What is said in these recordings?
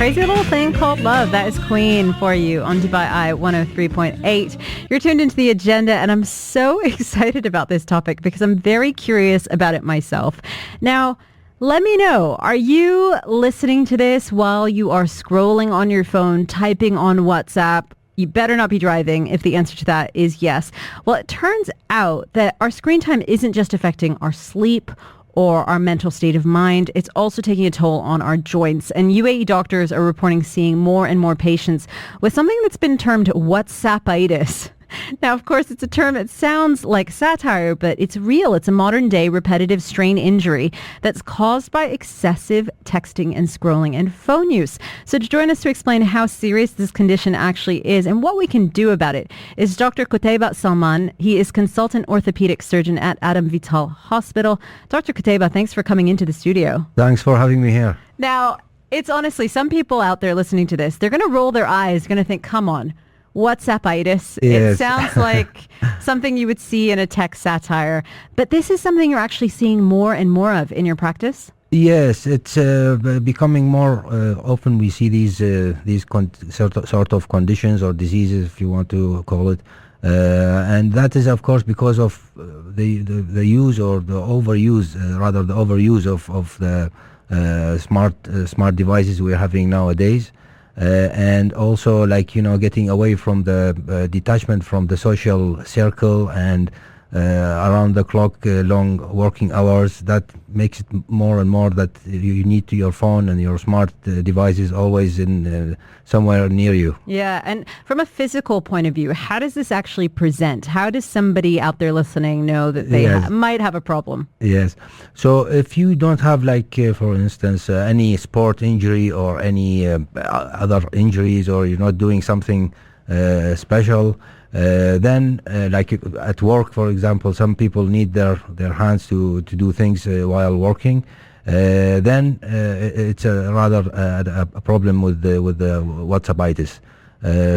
Crazy little thing called love. That is Queen for you on Dubai Eye 103.8. You're tuned into the agenda, and I'm so excited about this topic because I'm very curious about it myself. Now, let me know, are you listening to this while you are scrolling on your phone, typing on WhatsApp? You better not be driving if the answer to that is yes. Well, it turns out that our screen time isn't just affecting our sleep or our mental state of mind. It's also taking a toll on our joints. And UAE doctors are reporting seeing more and more patients with something that's been termed WhatsAppitis. Now, of course, it's a term that sounds like satire, but it's real. It's a modern-day repetitive strain injury that's caused by excessive texting and scrolling and phone use. So to join us to explain how serious this condition actually is and what we can do about it is Dr. Kutaiba Salam. He is consultant orthopedic surgeon at Adam Vital Hospital. Dr. Kutaiba, thanks for coming into the studio. Thanks for having me here. Now, it's honestly, some people out there listening to this, they're going to roll their eyes, going to think, come on. WhatsAppitis. Yes. It sounds like something you would see in a tech satire, but this is something you're actually seeing more and more of in your practice? Yes, it's becoming more often. We see these sort of conditions or diseases, if you want to call it, and that is, of course, because of the use or the overuse, rather the overuse of the smart devices we're having nowadays. And also, getting away from the detachment from the social circle and around the clock long working hours. That makes it more and more that you need your phone and your smart devices always in somewhere near you. Yeah, and from a physical point of view, how does this actually present? How does somebody out there listening know that they might have a problem? Yes. So if you don't have, for instance, any sport injury or any other injuries, or you're not doing something special, then like at work, for example, some people need their hands to do things while working. Then it's rather a problem with the WhatsAppitis.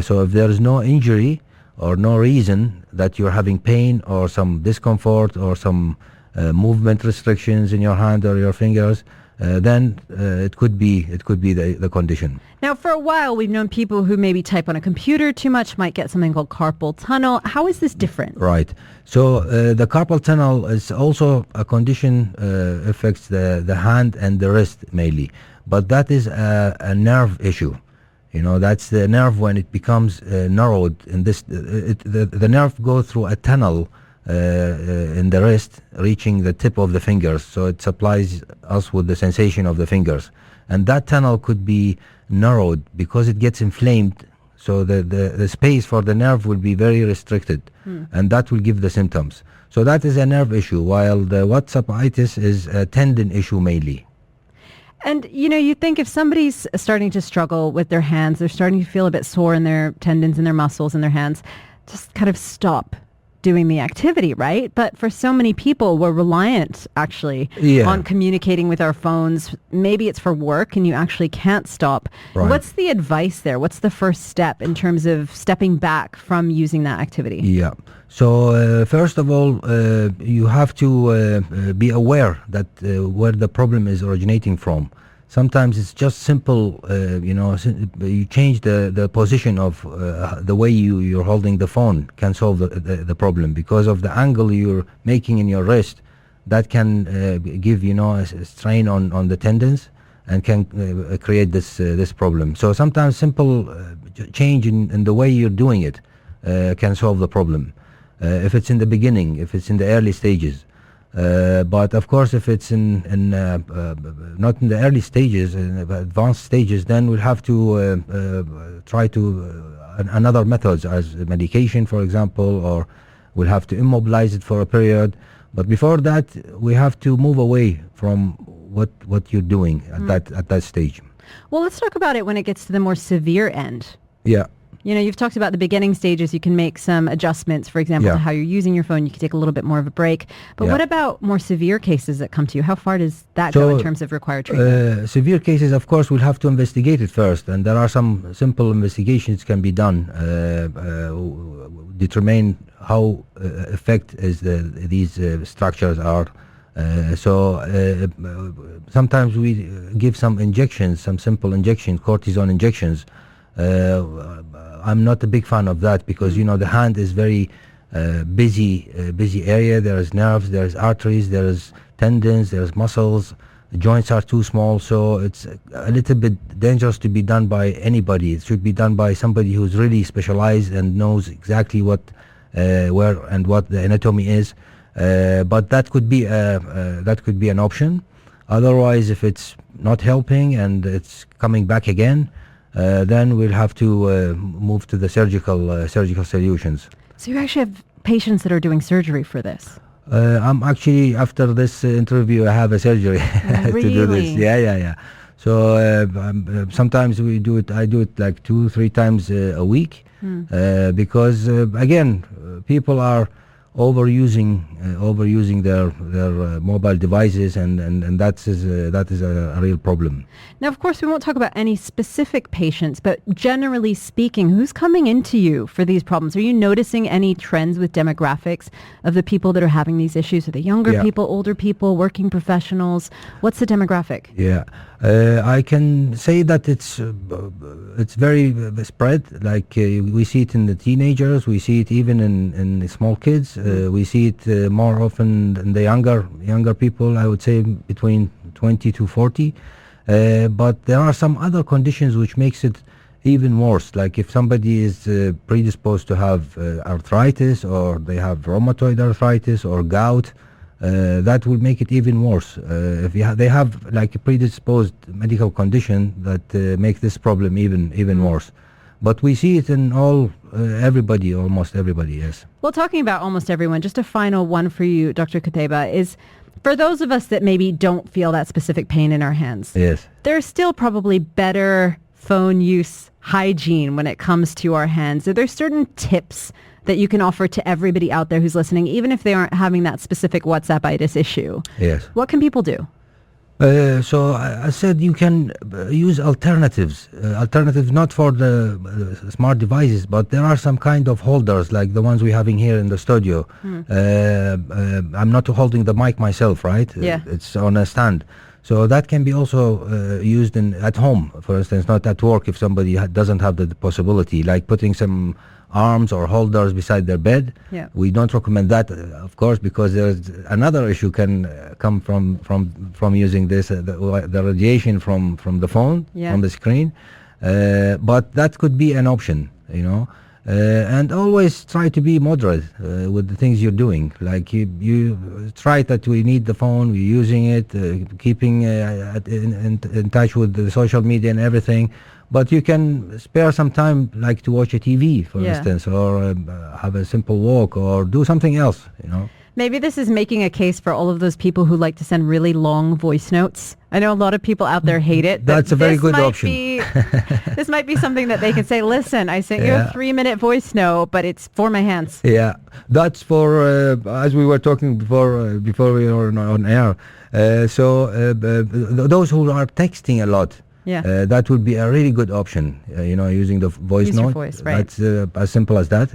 So if there is no injury or no reason that you're having pain or some discomfort or some movement restrictions in your hand or your fingers, then it could be the condition. Now, for a while, we've known people who maybe type on a computer too much might get something called carpal tunnel. How is this different? Right. So the carpal tunnel is also a condition affects the hand and the wrist mainly, but that is a nerve issue. That's the nerve when it becomes narrowed. In this, the nerve goes through a tunnel in the wrist, reaching the tip of the fingers, so it supplies us with the sensation of the fingers, and that tunnel could be narrowed because it gets inflamed, so the space for the nerve will be very restricted, and that will give the symptoms. So that is a nerve issue, while the WhatsAppitis is a tendon issue mainly. And, you think if somebody's starting to struggle with their hands, they're starting to feel a bit sore in their tendons and their muscles in their hands, just kind of stop doing the activity, right? But for so many people, we're reliant actually on communicating with our phones. Maybe it's for work and you actually can't stop. Right. What's the advice there? What's the first step in terms of stepping back from using that activity? Yeah. So first of all, you have to be aware that where the problem is originating from. Sometimes it's just simple, you change the position of the way you're holding the phone can solve the problem, because of the angle you're making in your wrist. That can give, a strain on the tendons and can create this problem. So sometimes simple change in the way you're doing it can solve the problem. If it's in the beginning, if it's in the early stages. But of course, if it's not in the early stages, in advanced stages, then we'll have to try to another methods, as medication, for example, or we'll have to immobilize it for a period. But before that, we have to move away from what you're doing at that stage. Well, let's talk about it when it gets to the more severe end. Yeah. You've talked about the beginning stages. You can make some adjustments, for example, to how you're using your phone. You can take a little bit more of a break. But what about more severe cases that come to you? How far does that go in terms of required treatment? Severe cases, of course, we'll have to investigate it first. And there are some simple investigations can be done, determine how effect is these structures are Sometimes we give some injections, some simple injections, cortisone injections. I'm not a big fan of that because the hand is very busy area. There is nerves, there is arteries, there is tendons, there is muscles. The joints are too small, so it's a little bit dangerous to be done by anybody. It should be done by somebody who's really specialized and knows exactly what, where and what the anatomy is. But that could be an option. Otherwise, if it's not helping and it's coming back again, then we'll have to move to the surgical solutions. So you actually have patients that are doing surgery for this? I'm actually, after this interview, I have a surgery to do this. Yeah. So sometimes we do it. I do it like 2-3 times a week because again, people are overusing their mobile devices, and that is a real problem. Now, of course, we won't talk about any specific patients, but generally speaking, who's coming into you for these problems? Are you noticing any trends with demographics of the people that are having these issues? Are they younger people, older people, working professionals? What's the demographic? Yeah. I can say that it's very spread. Like we see it in the teenagers, we see it even in the small kids. We see it more often in the younger people. I would say between 20 to 40. But there are some other conditions which makes it even worse. Like if somebody is predisposed to have arthritis, or they have rheumatoid arthritis or gout. That will make it even worse. If they have like a predisposed medical condition that make this problem even worse. But we see it in almost everybody, yes. Well, talking about almost everyone, just a final one for you, Dr. Kutaiba, is for those of us that maybe don't feel that specific pain in our hands. Yes. There's still probably better phone use hygiene when it comes to our hands. Are there certain tips that you can offer to everybody out there who's listening, even if they aren't having that specific WhatsApp-itis issue? Yes. What can people do? So I said you can use alternatives not for the smart devices, but there are some kind of holders like the ones we're having here in the studio. I'm not holding the mic myself, right? Yeah. It's on a stand. So that can be also used at home, for instance, not at work if somebody doesn't have the possibility, like putting some arms or holders beside their bed. Yeah. We don't recommend that, of course, because there's another issue can come from using this, the radiation from the phone, from the screen. But that could be an option, and always try to be moderate with the things you're doing. Like you try that we need the phone, we're using it, keeping in touch with the social media and everything. But you can spare some time, like to watch a TV, for instance, or have a simple walk, or do something else, Maybe this is making a case for all of those people who like to send really long voice notes. I know a lot of people out there hate it. That's a very good option. This might be something that they can say, listen, I sent you a 3-minute voice note, but it's for my hands. Yeah, that's for, as we were talking before we were on air. Those who are texting a lot, that would be a really good option, using the voice note. Your voice, right. That's as simple as that.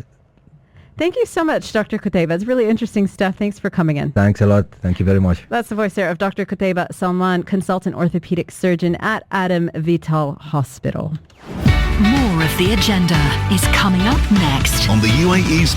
Thank you so much, Dr. Kutaiba. It's really interesting stuff. Thanks for coming in. Thanks a lot. Thank you very much. That's the voice there of Dr. Kutaiba Salam, consultant orthopedic surgeon at Adam Vital Hospital. More of The Agenda is coming up next on the UAE's